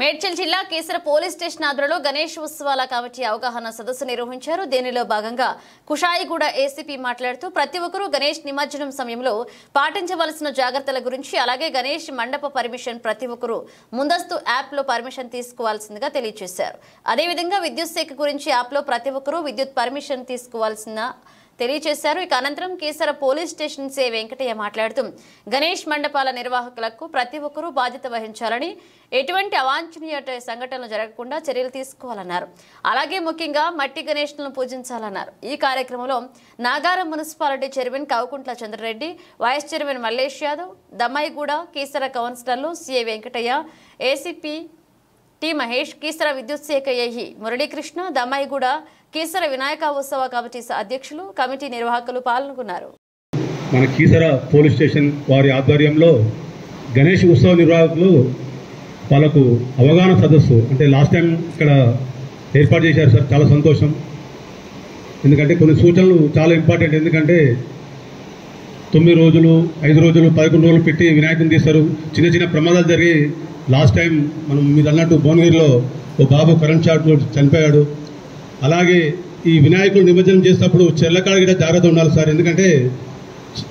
మేడ్చల్ జిల్లా కేసర police station ఆధ్వర్యంలో గణేష్ ఉత్సవాల కమిటీ అవగాహన సదస్సు నిర్వహించారు. దీనిలో భాగంగా కుషాయిగూడ ఏసీపీ మాట్లాడుతూ ప్రతి ఒక్కరూ గణేష్ నిమజ్జనం సమయంలో పాటించవలసిన జాగ్రత్తల గురించి, అలాగే గణేష్ మండప పర్మిషన్ ప్రతి ఒక్కరూ ముందస్తు యాప్ లో పర్మిషన్ తీసుకోవాల్సిందిగా తెలియజేశారు. అదేవిధంగా విద్యుత్ శాఖ గురించి యాప్ లో ప్రతి ఒక్కరూ విద్యుత్ పర్మిషన్ తీసుకోవాల్సిన తెలియజేశారు. ఇక అనంతరం కేసర పోలీస్ స్టేషన్ సి వెంకటయ్య మాట్లాడుతూ గణేష్ మండపాల నిర్వాహకులకు ప్రతి ఒక్కరూ బాధ్యత వహించాలని, ఎటువంటి అవాంఛనీయ సంఘటనలు జరగకుండా చర్యలు తీసుకోవాలన్నారు. అలాగే ముఖ్యంగా మట్టి గణేష్లను పూజించాలన్నారు. ఈ కార్యక్రమంలో Nagaram municipality chairman Koukuntla Chandrareddy, vice chairman Mallesh Yadav, Dammaiguda Keesara కౌన్సిలర్లు C Venkataiah, ACP T Mahesh, Keesara విద్యుత్ శాఖ ఏఈ మురళీకృష్ణ, దమ్మాయిగూడ కేసర వినాయక ఉత్సవ కమిటీ అధ్యక్షులు, కమిటీ నిర్వాహకులు పాల్గొన్నారు. మన కేసర పోలీస్ స్టేషన్ వారి ఆధ్వర్యంలో గణేష్ ఉత్సవ నిర్వాహకులు వాళ్ళకు అవగాహన సదస్సు అంటే లాస్ట్ టైం ఇక్కడ ఏర్పాటు చేశారు సార్. చాలా సంతోషం. ఎందుకంటే కొన్ని సూచనలు చాలా ఇంపార్టెంట్. ఎందుకంటే 9 రోజులు 5 రోజులు 11 రోజులు పెట్టి వినాయకుని తీస్తారు. చిన్న చిన్న ప్రమాదాలు జరిగి లాస్ట్ టైం మనం మీరు అన్నట్టు భువనగిరిలో ఓ బాబు కరెంట్ షాట్ చనిపోయాడు. అలాగే ఈ వినాయకులు నిమజ్జనం చేసేటప్పుడు చెర్లకాడ కూడా జాగ్రత్త ఉండాలి సార్. ఎందుకంటే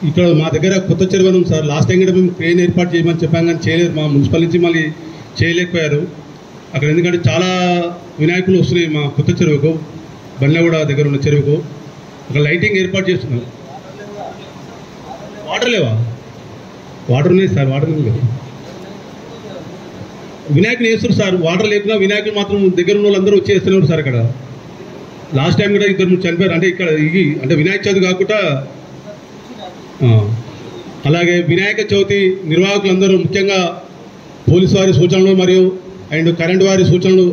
ఇక్కడ మా దగ్గర కొత్త చెరువు ఉంది సార్. లాస్ట్ టైం కూడా మేము క్రేన్ ఏర్పాటు చేయమని చెప్పాం కానీ చేయలేదు. మా మున్సిపల్ నుంచి మళ్ళీ చేయలేకపోయారు అక్కడ. ఎందుకంటే చాలా వినాయకులు వస్తున్నాయి మా కొత్త చెరువుకు, బండ్లగూడ దగ్గర ఉన్న చెరువుకు. ఒక లైటింగ్ ఏర్పాటు చేస్తున్నారు. వాటర్ లేవా? వాటర్ ఉన్నాయి సార్. వాటర్ ఉంది కదా. వినాయకులు వేస్తారు సార్. వాటర్ లేకుండా వినాయకులు మాత్రం దగ్గర ఉన్న వాళ్ళందరూ వచ్చి వేస్తున్నారు సార్. ఇక్కడ లాస్ట్ టైం కూడా 2 చనిపోయారు. అంటే ఇక్కడ అంటే వినాయక చవితి కాకుండా అలాగే వినాయక చవితి నిర్వాహకులందరూ ముఖ్యంగా పోలీసు వారి సూచనలు మరియు అండ్ కరెంటు వారి సూచనలు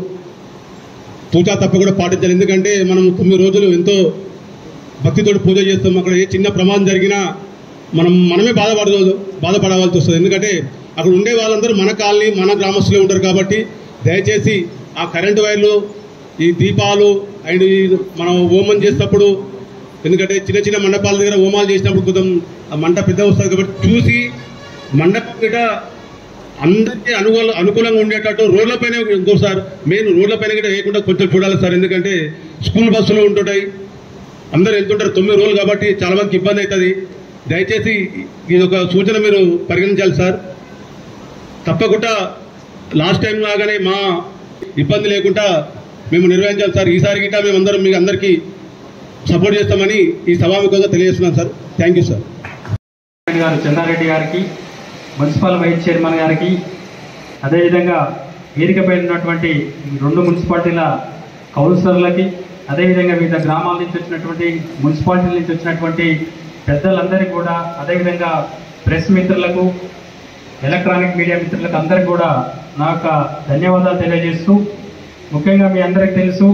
తూచా తప్పకుండా పాటించాలి. ఎందుకంటే మనం 9 రోజులు ఎంతో భక్తితో పూజ చేస్తాం. అక్కడ ఏ చిన్న ప్రమాదం జరిగినా మనమే బాధపడవలసి వస్తుంది. ఎందుకంటే అక్కడ ఉండే వాళ్ళందరూ మన కాలనీ మన గ్రామస్తులే ఉంటారు. కాబట్టి దయచేసి ఆ కరెంటు వైర్లు, ఈ దీపాలు అండ్ మనం హోమం చేసేటప్పుడు, ఎందుకంటే చిన్న చిన్న మండపాల దగ్గర హోమాలు చేసినప్పుడు కొంచెం ఆ మంట పెద్ద వస్తుంది కాబట్టి చూసి మండపం గిట అందరికీ అనుకూలంగా ఉండేటట్టు రోడ్లపైన ఇంకోసారి మెయిన్ రోడ్లపైన గిట వేయకుండా కొంచెం చూడాలి సార్. ఎందుకంటే స్కూల్ బస్సులు ఉంటుంటాయి, అందరు వెళ్తుంటారు 9 రోజులు కాబట్టి చాలా మందికి ఇబ్బంది అవుతుంది. దయచేసి ఇది ఒక సూచన మీరు పరిగణించాలి సార్. తప్పకుండా లాస్ట్ టైం లాగానే మా ఇబ్బంది లేకుండా మేము నిర్వహించాలి సార్. ఈసారి గిట మేమందరం మీకు అందరికీ సపోర్ట్ చేస్తామని ఈ సభాముఖంగా తెలియజేస్తున్నాం sir. Thank you sir. Chandrareddy గారికి, మున్సిపల్ వైస్ చైర్మన్ గారికి, అదేవిధంగా వేదికపై ఉన్నటువంటి 2 మున్సిపాలిటీల కౌన్సిలర్లకి, అదేవిధంగా వివిధ గ్రామాల నుంచి వచ్చినటువంటి మున్సిపాలిటీల నుంచి వచ్చినటువంటి పెద్దలందరికీ కూడా, అదేవిధంగా ప్రెస్ మిత్రులకు, ఎలక్ట్రానిక్ మీడియా మిత్రులకు అందరికీ కూడా నా యొక్క ధన్యవాదాలు తెలియజేస్తూ, ముఖ్యంగా మీ అందరికీ తెలుసు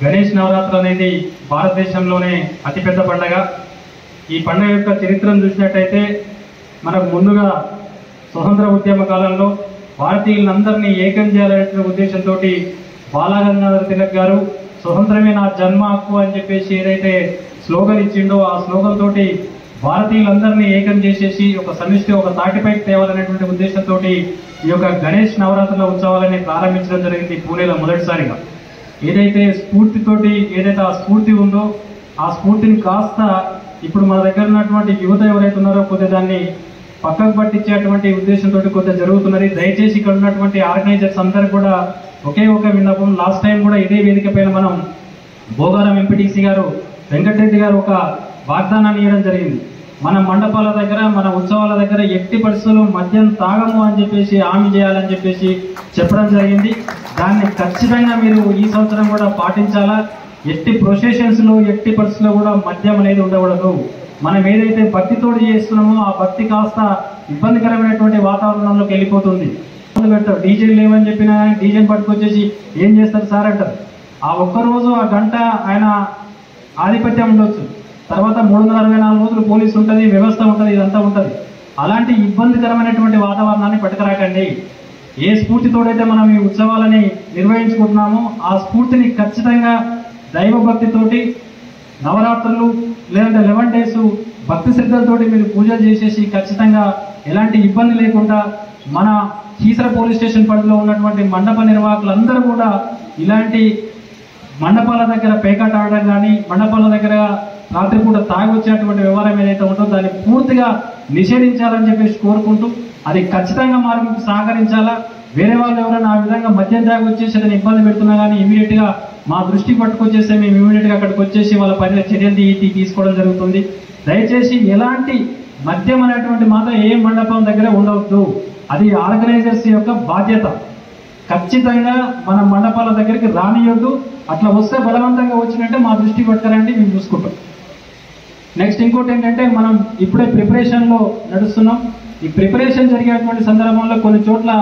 గణేష్ నవరాత్రులు అనేది భారతదేశంలోనే అతిపెద్ద పండగ. ఈ పండుగ యొక్క చరిత్రను చూసినట్టయితే మనకు ముందుగా స్వతంత్ర ఉద్యమ కాలంలో భారతీయులందరినీ ఏకం చేయాలనే ఉద్దేశంతో బాలగంగాధర్ తిలక్ గారు స్వతంత్రమే నా జన్మ హక్కు అని చెప్పేసి ఏదైతే స్లోగన్ ఇచ్చిండో ఆ స్లోగన్ తోటి భారతీయులందరినీ ఏకం చేసేసి ఒక సమిష్టి ఒక తాటిపైకి తేవాలనేటువంటి ఉద్దేశంతో ఈ యొక్క గణేష్ నవరాత్రుల ఉత్సవాలని ప్రారంభించడం జరిగింది పూణేలో మొదటిసారిగా. ఏదైతే స్ఫూర్తితోటి ఏదైతే ఆ స్ఫూర్తి ఉందో ఆ స్ఫూర్తిని కాస్త ఇప్పుడు మన దగ్గర ఉన్నటువంటి యువత ఎవరైతే ఉన్నారో కొద్దిగా దాన్ని పక్కకు పట్టించేటువంటి ఉద్దేశంతో కొద్దిగా జరుగుతున్నది. దయచేసి ఇక్కడ ఉన్నటువంటి ఆర్గనైజర్స్ అందరూ కూడా ఒకే ఒక విన్నపం. లాస్ట్ టైం కూడా ఇదే వేదిక పైన మనం భోగారం ఎంపీటీసీ గారు వెంకటరెడ్డి గారు ఒక వాగ్దానాన్ని ఇవ్వడం జరిగింది. మన మండపాల దగ్గర మన ఉత్సవాల దగ్గర ఎట్టి పరిస్థితుల్లో మద్యం తాగము అని చెప్పేసి హామీ చేయాలని చెప్పేసి చెప్పడం జరిగింది. దాన్ని ఖచ్చితంగా మీరు ఈ సంవత్సరం కూడా పాటించాలా. ఎట్టి ప్రొసెషన్స్లో ఎట్టి పరిస్థితుల్లో కూడా మద్యం అనేది ఉండకూడదు. మనం ఏదైతే భక్తితోటి చేస్తున్నామో ఆ భక్తి కాస్త ఇబ్బందికరమైనటువంటి వాతావరణంలోకి వెళ్ళిపోతుంది. డీజేలు లేవని చెప్పినా కానీ డీజేని పట్టుకొచ్చేసి ఏం చేస్తారు సార్ అంటారు. ఆ ఒక్కరోజు ఆ గంట ఆయన ఆధిపత్యం ఉండొచ్చు, తర్వాత 364 రోజులు పోలీసు ఉంటుంది, వ్యవస్థ ఉంటుంది, ఇదంతా ఉంటుంది. అలాంటి ఇబ్బందికరమైనటువంటి వాతావరణాన్ని పట్టుకురాకండి. ఏ స్ఫూర్తితోడైతే మనం ఈ ఉత్సవాలని నిర్వహించుకుంటున్నామో ఆ స్ఫూర్తిని ఖచ్చితంగా దైవభక్తితోటి నవరాత్రులు లేదంటే 11 days భక్తి శ్రద్ధలతోటి మీరు పూజలు చేసేసి ఖచ్చితంగా ఎలాంటి ఇబ్బంది లేకుండా మన కీసర పోలీస్ స్టేషన్ పరిధిలో ఉన్నటువంటి మండప నిర్వాహకులందరూ కూడా ఇలాంటి మండపాల దగ్గర పేకాట ఆడడం కానీ మండపాల దగ్గర రాత్రిపూట తాగి వచ్చేటువంటి వ్యవహారం ఏదైతే ఉంటుందో దాన్ని పూర్తిగా నిషేధించాలని చెప్పేసి కోరుకుంటూ అది ఖచ్చితంగా మార్పుకు సహకరించాలా. వేరే వాళ్ళు ఎవరైనా ఆ విధంగా మద్యం తాగి వచ్చేసి అతను ఇబ్బంది పెడుతున్నా కానీ ఇమీడియట్గా మా దృష్టికి పట్టుకొచ్చేస్తే మేము ఇమీడియట్గా అక్కడికి వచ్చేసి వాళ్ళ పైన చర్యలు తీసుకోవడం జరుగుతుంది. దయచేసి ఎలాంటి మద్యం అనేటువంటి మాట ఏ మండపం దగ్గర ఉండవద్దు. అది ఆర్గనైజర్స్ యొక్క బాధ్యత. ఖచ్చితంగా మన మండపాల దగ్గరికి రానియొద్దు. అట్లా వస్తే బలవంతంగా వచ్చినట్టే మా దృష్టికి పట్టుకురండి, మేము చూసుకుంటాం. నెక్స్ట్ ఇంకోటి ఏంటంటే మనం ఇప్పుడే ప్రిపరేషన్లో నడుస్తున్నాం. ఈ ప్రిపరేషన్ జరిగేటువంటి సందర్భంలో కొన్ని చోట్ల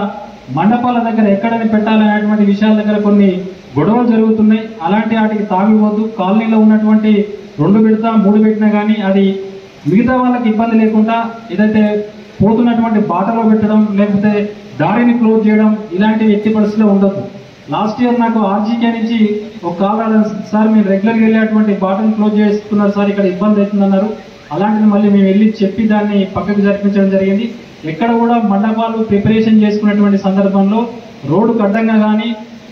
మండపాల దగ్గర ఎక్కడని పెట్టాలనేటువంటి విషయాల దగ్గర కొన్ని గొడవలు జరుగుతున్నాయి. అలాంటి వాటికి తాగిపోద్దు. కాలనీలో ఉన్నటువంటి 2 పెడతా 3 పెట్టినా కానీ అది మిగతా వాళ్ళకి ఇబ్బంది లేకుండా ఏదైతే పోతున్నటువంటి బాటలో పెట్టడం లేకపోతే దారిని క్లోజ్ చేయడం ఇలాంటివి ఎట్టి పరిస్థితిలో ఉండదు. లాస్ట్ ఇయర్ నాకు ఆర్జీకే నుంచి ఒక కాల్ రాలేదు, సార్ మీరు రెగ్యులర్గా వెళ్ళేటువంటి బాటను క్లోజ్ చేస్తున్నారు సార్, ఇక్కడ ఇబ్బంది అవుతుందన్నారు. అలాంటిది మళ్ళీ మేము వెళ్ళి చెప్పి దాన్ని పక్కకు జరిపించడం జరిగింది. ఎక్కడ కూడా మండపాలు ప్రిపరేషన్ చేసుకున్నటువంటి సందర్భంలో రోడ్డుకు అడ్డంగా కానీ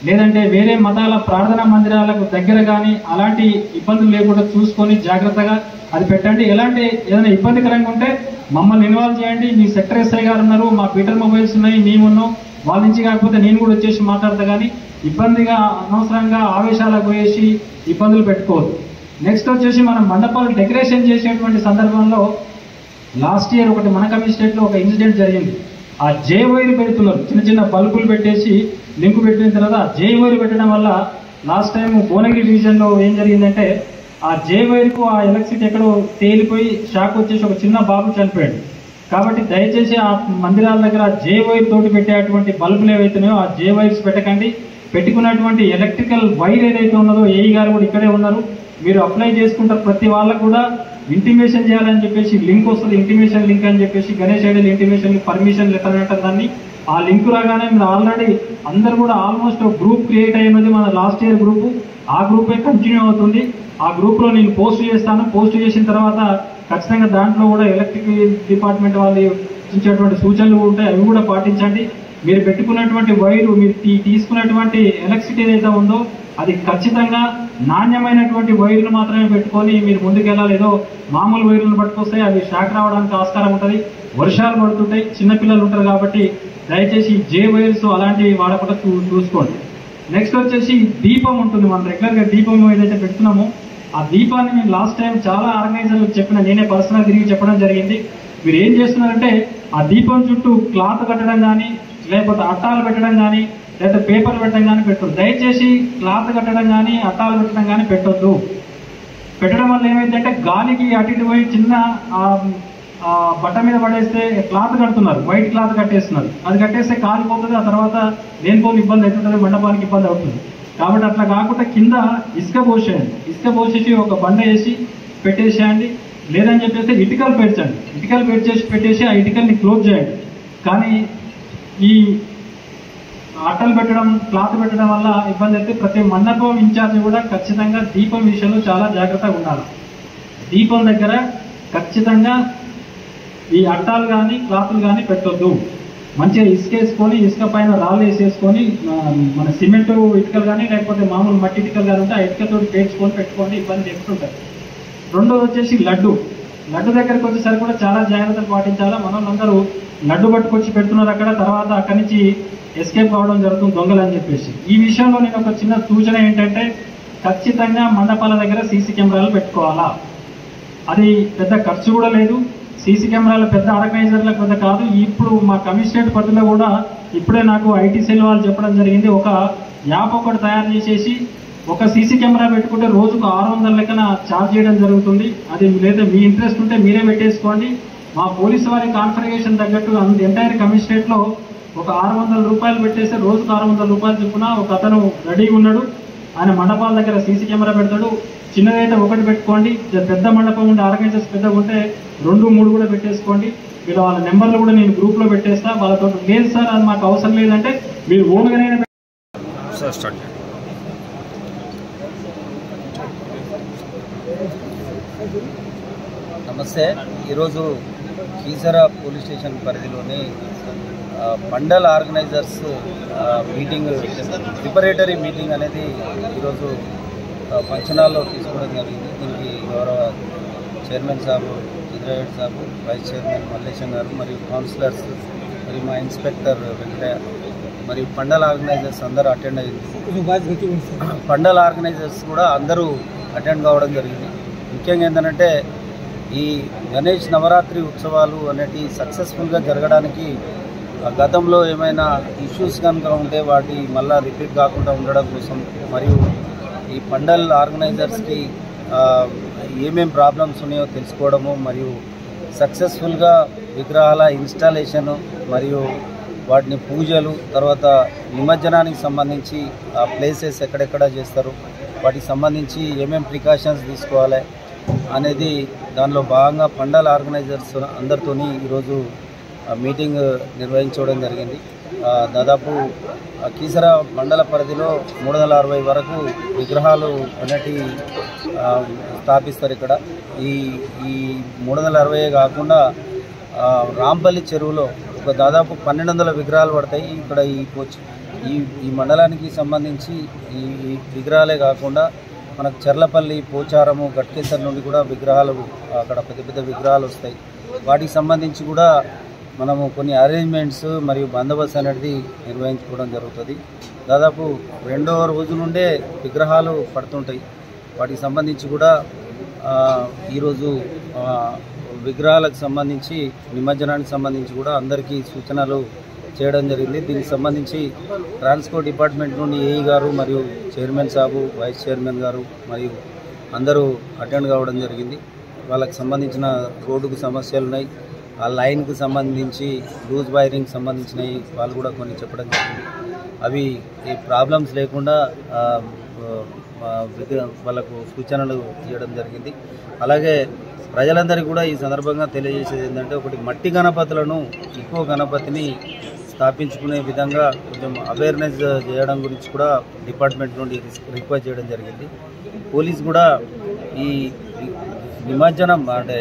లేదంటే వేరే మతాల ప్రార్థనా మందిరాలకు దగ్గర కానీ అలాంటి ఇబ్బందులు లేకుండా చూసుకొని జాగ్రత్తగా అది పెట్టండి. ఏదైనా ఇబ్బందికరంగా ఉంటే మమ్మల్ని ఇన్వాల్వ్ చేయండి. మీ సెక్టర్ ఎస్ఐ గారు ఉన్నారు, మా పీటర్ మొబైల్స్ ఉన్నాయి, మేమున్నాం. వాళ్ళ నుంచి కాకపోతే నేను కూడా వచ్చేసి మాట్లాడతా. కానీ ఇబ్బందిగా అనవసరంగా ఆవేశాలకు పోయేసి ఇబ్బందులు పెట్టుకోవద్దు. నెక్స్ట్ వచ్చేసి మనం మండపాలు డెకరేషన్ చేసేటువంటి సందర్భంలో లాస్ట్ ఇయర్ ఒకటి మన కమిషనరేట్లో ఒక ఇన్సిడెంట్ జరిగింది. ఆ జే వైర్ పెడుతున్నారు, చిన్న చిన్న బల్బులు పెట్టేసి లింకు పెట్టిన తర్వాత జే వైర్ పెట్టడం వల్ల లాస్ట్ టైం భువనగిరి డివిజన్లో ఏం జరిగిందంటే ఆ జే వైర్కు ఆ ఎలక్ట్రిసిటీ ఎక్కడో తేలిపోయి షాక్ వచ్చేసి ఒక చిన్న బాబు చనిపోయాడు. కాబట్టి దయచేసి ఆ మందిరాల దగ్గర జే వైర్ తోటి పెట్టేటువంటి బల్బులు ఏవైతున్నాయో ఆ జే వైర్స్ పెట్టకండి. పెట్టుకున్నటువంటి ఎలక్ట్రికల్ వైర్ ఏదైతే ఉన్నదో ఏఈ గారు కూడా ఇక్కడే ఉన్నారు, మీరు అప్లై చేసుకుంటారు. ప్రతి వాళ్ళకు కూడా ఇంటిమేషన్ చేయాలని చెప్పేసి లింక్ వస్తుంది, ఇంటిమేషన్ లింక్ అని చెప్పేసి Ganesh ideal intimation permission letter అంటారు దాన్ని. ఆ లింక్ రాగానే మీరు ఆల్రెడీ అందరు కూడా ఆల్మోస్ట్ ఒక గ్రూప్ క్రియేట్ అయినది మన లాస్ట్ ఇయర్ గ్రూపు. ఆ గ్రూపే కంటిన్యూ అవుతుంది. ఆ గ్రూప్లో నేను పోస్ట్ చేస్తాను. పోస్ట్ చేసిన తర్వాత ఖచ్చితంగా దాంట్లో కూడా ఎలక్ట్రిక్ డిపార్ట్మెంట్ వాళ్ళు ఇచ్చేటువంటి సూచనలు ఉంటాయి, అవి కూడా పాటించండి. మీరు పెట్టుకున్నటువంటి వైరు మీరు తీసుకున్నటువంటి ఎలక్ట్రిసిటీ ఏదైతే ఉందో అది ఖచ్చితంగా నాణ్యమైనటువంటి వైర్లు మాత్రమే పెట్టుకొని మీరు ముందుకెళ్ళాలి. ఏదో మామూలు వైర్లను పట్టుకొస్తే అవి షాక్ రావడానికి ఆస్కారం ఉంటుంది. వర్షాలు పడుతుంటాయి, చిన్నపిల్లలు ఉంటారు. కాబట్టి దయచేసి జే వైర్స్ అలాంటివి వాడకుండా చూసుకోండి. నెక్స్ట్ వచ్చేసి దీపం ఉంటుంది. మనం రెగ్యులర్గా దీపం ఏదైతే పెడుతున్నామో ఆ దీపాన్ని నేను లాస్ట్ టైం చాలా ఆర్గనైజర్లకు చెప్పిన, నేనే పర్సనల్ తిరిగి చెప్పడం జరిగింది. మీరు ఏం చేస్తున్నారంటే ఆ దీపం చుట్టూ క్లాత్ కట్టడం కానీ లేకపోతే అట్టాలు పెట్టడం కానీ లేదా పేపర్ పెట్టడం కానీ పెట్టొద్దు. దయచేసి క్లాత్ కట్టడం కానీ అట్టాలు పెట్టడం కానీ పెట్టొద్దు. పెట్టడం వల్ల ఏమైందంటే గాలికి అటు ఇటు పోయి చిన్న బట్ట మీద పడేస్తే క్లాత్ కడుతున్నారు, వైట్ క్లాత్ కట్టేస్తున్నారు. అది కట్టేస్తే కాలిపోతుంది. ఆ తర్వాత లేనిపోని ఇబ్బంది అవుతుంటుంది, మండపానికి ఇబ్బంది అవుతుంది. కాబట్టి అట్లా కాకుండా కింద ఇసుక పోసేయండి. ఇసుక పోసేసి ఒక బండ వేసి పెట్టేసేయండి. లేదని చెప్పేసి ఇటుకలు పేర్చండి. ఇటుకలు పెట్టేసి ఆ ఇటుకల్ని క్లోజ్ చేయండి. కానీ ఈ అట్టలు పెట్టడం క్లాత్ పెట్టడం వల్ల ఇబ్బంది అయితే ప్రతి మండపం ఇన్ఛార్జ్ కూడా ఖచ్చితంగా దీపం విషయంలో చాలా జాగ్రత్తగా ఉండాలి. దీపం దగ్గర ఖచ్చితంగా ఈ అట్టాలు కానీ క్లాతులు కానీ పెట్టొద్దు. మంచిగా ఇసుక వేసుకొని ఇసుక పైన రాళ్ళు వేసేసుకొని మన సిమెంట్ ఇటుకలు కానీ లేకపోతే మామూలు మట్టి ఇటుకలు కానీ ఉంటే ఆ ఇటుకతో పేర్చుకొని పెట్టుకోండి, ఇబ్బంది ఎక్కుతుంటారు. రెండోది వచ్చేసి లడ్డు దగ్గరికి వచ్చేసరికి కూడా చాలా జాగ్రత్తలు పాటించాలా. మనోళ్ళందరూ లడ్డు పట్టుకొచ్చి పెడుతున్నారు అక్కడ, తర్వాత అక్కడి నుంచి ఎస్కేప్ కావడం జరుగుతుంది దొంగలు అని చెప్పేసి. ఈ విషయంలో నేను ఒక చిన్న సూచన ఏంటంటే ఖచ్చితంగా మండపాల దగ్గర సీసీ కెమెరాలు పెట్టుకోవాలా. అది పెద్ద ఖర్చు కూడా లేదు. సీసీ కెమెరాలు పెద్ద ఆర్గనైజర్లకు పెద్ద కాదు. ఇప్పుడు మా కమిషనరేట్ పరిధిలో కూడా ఇప్పుడే నాకు ఐటీ సెల్ వాళ్ళు చెప్పడం జరిగింది, ఒక యాప్ ఒకటి తయారు చేసేసి ఒక సీసీ కెమెరా పెట్టుకుంటే రోజుకు 600 లెక్కన ఛార్జ్ చేయడం జరుగుతుంది. అది లేదా మీ ఇంట్రెస్ట్ ఉంటే మీరే పెట్టేసుకోండి. మా పోలీసు వారి కాన్ఫిగరేషన్ తగ్గట్టు ఎంటైర్ కమిషనరేట్లో ఒక 600 రూపాయలు పెట్టేస్తే రోజుకు 600 రూపాయలు చొప్పున ఒక అతను రెడీగా ఉన్నాడు. ఆయన మండపాల దగ్గర సీసీ కెమెరా పెడతాడు. చిన్నదైతే ఒకటి పెట్టుకోండి, పెద్ద మండపం ఉంటే ఆర్గనైజర్స్ పెద్దగా ఉంటే 2, 3 కూడా పెట్టేసుకోండి. మీరు వాళ్ళ నెంబర్లు కూడా నేను గ్రూప్లో పెట్టేస్తా. వాళ్ళతో లేదు సార్ అది మాకు అవసరం లేదంటే మీరు ఓన్గానే స్టార్ట్ నమస్తే. ఈరోజు కీసర పోలీస్ స్టేషన్ పరిధిలోని mandal organisers meeting, preparatory meeting అనేది ఈరోజు ఫంక్షన్ హాల్లో తీసుకోవడం జరిగింది. దీనికి గౌరవ చైర్మన్ సాబు ఇంద్రారెడ్డి సాబు, వైస్ చైర్మన్ మల్లేశం గారు మరియు కౌన్సిలర్స్ మరియు మా ఇన్స్పెక్టర్ వెంకటయ్య మరియు మండల్ ఆర్గనైజర్స్ అందరూ అటెండ్ అయ్యింది. మండల్ ఆర్గనైజర్స్ కూడా అందరూ అటెండ్ కావడం జరిగింది. ముఖ్యంగా ఏంటంటే ఈ గణేష్ నవరాత్రి ఉత్సవాలు అనేటి సక్సెస్ఫుల్గా జరగడానికి గతంలో ఏమైనా ఇష్యూస్ కనుక ఉంటే వాటి మళ్ళీ రిపీట్ కాకుండా ఉండడం కోసం మరియు ఈ మండల్ ఆర్గనైజర్స్కి ఏమేం ప్రాబ్లమ్స్ ఉన్నాయో తెలుసుకోవడము మరియు సక్సెస్ఫుల్గా విగ్రహాల ఇన్స్టాలేషను మరియు వాటిని పూజలు తర్వాత నిమజ్జనానికి సంబంధించి ఆ ప్లేసెస్ ఎక్కడెక్కడ చేస్తారు, వాటికి సంబంధించి ఏమేం ప్రికాషన్స్ తీసుకోవాలి అనేది దానిలో భాగంగా మండల్ ఆర్గనైజర్స్ అందరితోని ఈరోజు మీటింగ్ నిర్వహించడం జరిగింది. దాదాపు కీసర మండల పరిధిలో 360 వరకు విగ్రహాలు అనేటి స్థాపిస్తారు. ఇక్కడ ఈ 360 కాకుండా రాంపల్లి చెరువులో ఒక దాదాపు 1200 విగ్రహాలు పడతాయి. ఇక్కడ ఈ మండలానికి సంబంధించి ఈ విగ్రహాలే కాకుండా మనకు చెర్లపల్లి, పోచారము, గట్కేసర్ నుండి కూడా విగ్రహాలు అక్కడ పెద్ద పెద్ద విగ్రహాలు వస్తాయి. వాటికి సంబంధించి కూడా మనము కొన్ని అరేంజ్మెంట్స్ మరియు బందోబస్తు అనేది నిర్వహించుకోవడం జరుగుతుంది. దాదాపు 2వ రోజు నుండే విగ్రహాలు పడుతుంటాయి. వాటికి సంబంధించి కూడా ఈరోజు విగ్రహాలకు సంబంధించి నిమజ్జనానికి సంబంధించి కూడా అందరికీ సూచనలు చేయడం జరిగింది. దీనికి సంబంధించి ట్రాన్స్పోర్ట్ డిపార్ట్మెంట్ నుండి ఏఈ గారు మరియు చైర్మన్ సాబు, వైస్ చైర్మన్ గారు మరియు అందరూ అటెండ్ కావడం జరిగింది. వాళ్ళకి సంబంధించిన రోడ్డుకు సమస్యలు ఉన్నాయి, ఆ లైన్కు సంబంధించి లూజ్ వైరింగ్ సంబంధించినవి వాళ్ళు కూడా కొన్ని చెప్పడం జరిగింది. అవి ఈ ప్రాబ్లమ్స్ లేకుండా వాళ్ళకు సూచనలు ఇవ్వడం జరిగింది. అలాగే ప్రజలందరికీ కూడా ఈ సందర్భంగా తెలియజేసేది ఏంటంటే, ఒకటి మట్టి గణపతులను ఎక్కువ గణపతిని స్థాపించుకునే విధంగా కొంచెం అవేర్నెస్ చేయడం గురించి కూడా డిపార్ట్మెంట్ నుండి రిక్వెస్ట్ చేయడం జరిగింది. పోలీస్ కూడా ఈ నిమజ్జనం అంటే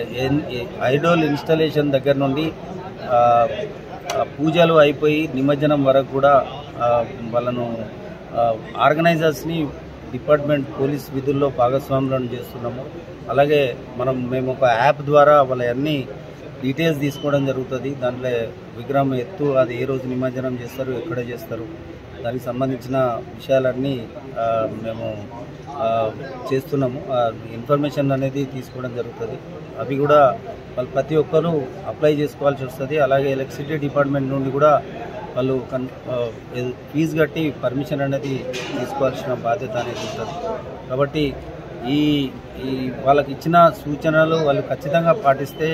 ఐడోల్ ఇన్స్టాలేషన్ దగ్గర నుండి పూజలు అయిపోయి నిమజ్జనం వరకు కూడా వాళ్ళను ఆర్గనైజర్స్ని డిపార్ట్మెంట్ పోలీస్ విధుల్లో భాగస్వాములను చేస్తున్నాము. అలాగే మేము ఒక యాప్ ద్వారా వాళ్ళ అన్ని డీటెయిల్స్ తీసుకోవడం జరుగుతుంది. దాంట్లో విగ్రహం ఎత్తు, అది ఏ రోజు నిమజ్జనం చేస్తారు, ఎక్కడ చేస్తారు, దానికి సంబంధించిన విషయాలన్నీ మేము చేస్తున్నాము. ఇన్ఫర్మేషన్ అనేది తీసుకోవడం జరుగుతుంది. అవి కూడా వాళ్ళు ప్రతి ఒక్కరూ అప్లై చేసుకోవాల్సి వస్తుంది. అలాగే ఎలక్ట్రిసిటీ డిపార్ట్మెంట్ నుండి కూడా వాళ్ళు ఫీజు కట్టి పర్మిషన్ అనేది తీసుకోవాల్సిన బాధ్యత అనేది ఉంటుంది. కాబట్టి ఈ వాళ్ళకి ఇచ్చిన సూచనలు వాళ్ళు ఖచ్చితంగా పాటిస్తే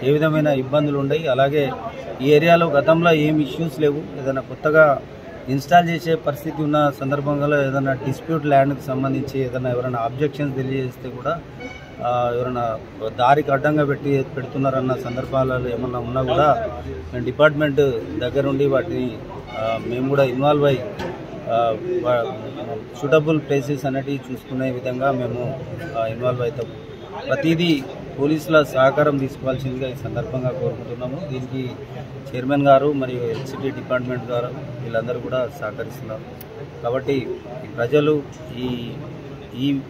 ఏ విధమైన ఇబ్బందులు ఉండవు. అలాగే ఈ ఏరియాలో గతంలో ఏం ఇష్యూస్ లేవు. ఏదైనా కొత్తగా ఇన్స్టాల్ చేసే పరిస్థితి ఉన్న సందర్భంలో ఏదైనా డిస్ప్యూట్ ల్యాండ్కి సంబంధించి ఎవరైనా ఆబ్జెక్షన్స్ తెలియజేస్తే కూడా ఎవరైనా దారికి అడ్డంగా పెడుతున్నారన్న సందర్భాలలో ఏమన్నా ఉన్నా కూడా మేము డిపార్ట్మెంట్ దగ్గరుండి వాటిని మేము కూడా ఇన్వాల్వ్ అయ్యి సూటబుల్ ప్లేసెస్ అనేటివి చూసుకునే విధంగా మేము ఇన్వాల్వ్ అవుతాము. ప్రతిదీ పోలీసుల సహకారం తీసుకోవాల్సిందిగా ఈ సందర్భంగా కోరుకుంటున్నాము. దీనికి చైర్మన్ గారు మరియు ఎలక్ట్రిసిటీ డిపార్ట్మెంట్ గారు వీళ్ళందరూ కూడా సహకరిస్తున్నారు. కాబట్టి ప్రజలు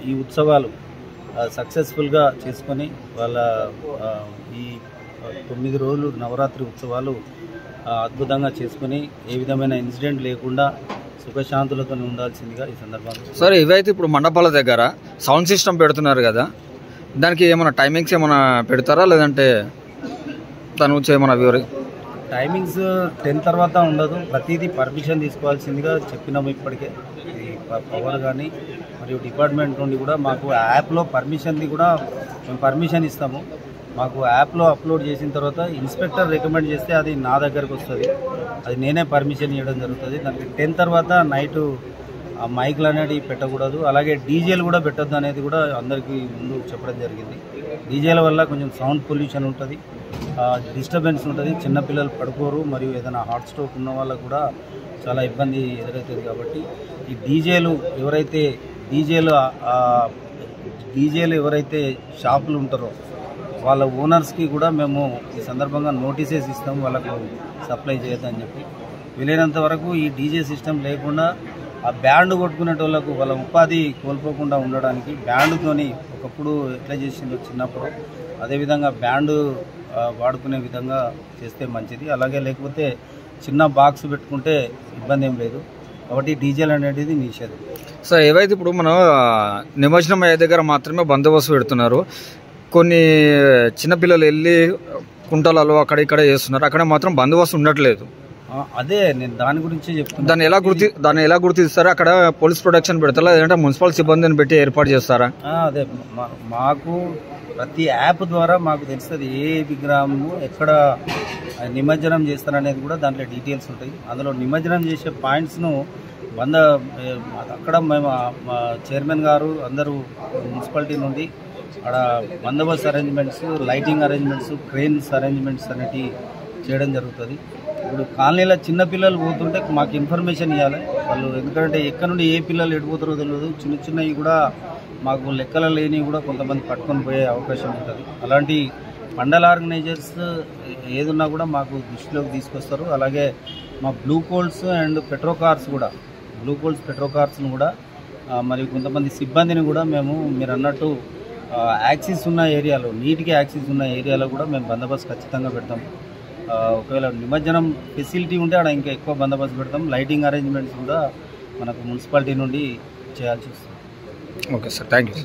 ఈ ఉత్సవాలు సక్సెస్ఫుల్గా చేసుకొని వాళ్ళ ఈ 9 రోజులు నవరాత్రి ఉత్సవాలు అద్భుతంగా చేసుకొని ఏ విధమైన ఇన్సిడెంట్ లేకుండా సుఖశాంతులతో ఉండాల్సిందిగా ఈ సందర్భంగా. సరే, ఇవైతే ఇప్పుడు మండపాల దగ్గర సౌండ్ సిస్టమ్ పెడుతున్నారు కదా, దానికి ఏమైనా టైమింగ్స్ ఏమైనా పెడతారా, లేదంటే దాని గురించి ఏమైనా టైమింగ్స్ 10 తర్వాత ఉండదు. ప్రతిదీ పర్మిషన్ తీసుకోవాల్సిందిగా చెప్పినాము. ఇప్పటికే ఇది పవర్ కానీ మరియు డిపార్ట్మెంట్ నుండి కూడా మాకు యాప్లో పర్మిషన్ది కూడా మేము పర్మిషన్ ఇస్తాము. మాకు యాప్లో అప్లోడ్ చేసిన తర్వాత ఇన్స్పెక్టర్ రికమెండ్ చేస్తే అది నా దగ్గరకు వస్తుంది. అది నేనే పర్మిషన్ ఇవ్వడం జరుగుతుంది. దానికి 10 తర్వాత నైటు మైక్లు అనేవి పెట్టకూడదు. అలాగే డీజేలు కూడా పెట్టద్దు అనేది కూడా అందరికీ ముందు చెప్పడం జరిగింది. డీజేల వల్ల కొంచెం సౌండ్ పొల్యూషన్ ఉంటుంది, డిస్టర్బెన్స్ ఉంటుంది, చిన్నపిల్లలు పడుకోరు, మరియు ఏదైనా హార్ట్ స్ట్రోక్ ఉన్న వాళ్ళకు కూడా చాలా ఇబ్బంది ఎదురవుతుంది. కాబట్టి ఈ డీజేలు ఎవరైతే షాపులు ఉంటారో వాళ్ళ ఓనర్స్కి కూడా మేము ఈ సందర్భంగా నోటీసెస్ ఇస్తాం, వాళ్ళకు సప్లై చేయొద్దని చెప్పి. వీలైనంత వరకు ఈ డీజే సిస్టమ్ లేకుండా ఆ బ్యాండ్ కొట్టుకునేటోళ్ళకు వాళ్ళ ఉపాధి కోల్పోకుండా ఉండడానికి బ్యాండ్తోని ఒకప్పుడు ఎట్లా చేసిందో చిన్నప్పుడు అదేవిధంగా బ్యాండ్ వాడుకునే విధంగా చేస్తే మంచిది. అలాగే లేకపోతే చిన్న బాక్స్ పెట్టుకుంటే ఇబ్బంది ఏం లేదు. కాబట్టి డీజేలు అనేది నిషేధం. సో ఏవైతే ఇప్పుడు మనం నిమజ్జనం అయ్యే దగ్గర మాత్రమే బందోబస్తు పెడుతున్నారు, కొన్ని చిన్నపిల్లలు వెళ్ళి కుంటలలో అక్కడ ఇక్కడ చేస్తున్నారు, అక్కడ మాత్రం బందోబస్తు ఉండట్లేదు. అదే నేను దాని గురించి చెప్తున్నాను. దాన్ని ఎలా గుర్తిస్తారా? అక్కడ పోలీస్ ప్రొటెక్షన్ పెడతారా, లేదంటే మున్సిపల్ సిబ్బందిని పెట్టి ఏర్పాటు చేస్తారా? అదే మాకు ప్రతి యాప్ ద్వారా మాకు తెలుస్తుంది ఏ విగ్రహము ఎక్కడ నిమజ్జనం చేస్తారనేది కూడా దాంట్లో డీటెయిల్స్ ఉంటాయి. అందులో నిమజ్జనం చేసే పాయింట్స్ను అక్కడ మేము చైర్మన్ గారు అందరూ మున్సిపాలిటీ నుండి అక్కడ బందోబస్తు arrangements, lighting arrangements, cranes arrangements అనేవి చేయడం జరుగుతుంది. ఇప్పుడు కాలనీలో చిన్నపిల్లలు పోతుంటే మాకు ఇన్ఫర్మేషన్ ఇవ్వాలి వాళ్ళు, ఎందుకంటే ఎక్కడ నుండి ఏ పిల్లలు ఎడిపోతారో తెలియదు. చిన్న చిన్నవి కూడా మాకు లెక్కల లేని కూడా కొంతమంది పట్టుకొని పోయే అవకాశం ఉంటుంది. అలాంటి మండల ఆర్గనైజర్స్ ఏదున్నా కూడా మాకు దృష్టిలోకి తీసుకొస్తారు. అలాగే మా బ్లూ కోల్స్ అండ్ పెట్రోకార్స్ను కూడా మరియు కొంతమంది సిబ్బందిని కూడా మేము మీరు అన్నట్టు యాక్సిస్ ఉన్న ఏరియాలో, నీటికి యాక్సిస్ ఉన్న ఏరియాలో కూడా మేము బందోబస్తు ఖచ్చితంగా పెడతాం. ఒకవేళ నిమజ్జనం ఫెసిలిటీ ఉంటే అక్కడ ఇంకా ఎక్కువ బందోబస్తు పెడతాం. లైటింగ్ అరేంజ్మెంట్స్ కూడా మనకు మున్సిపాలిటీ నుండి చేయాల్సి వస్తుంది. Okay sir, thank you.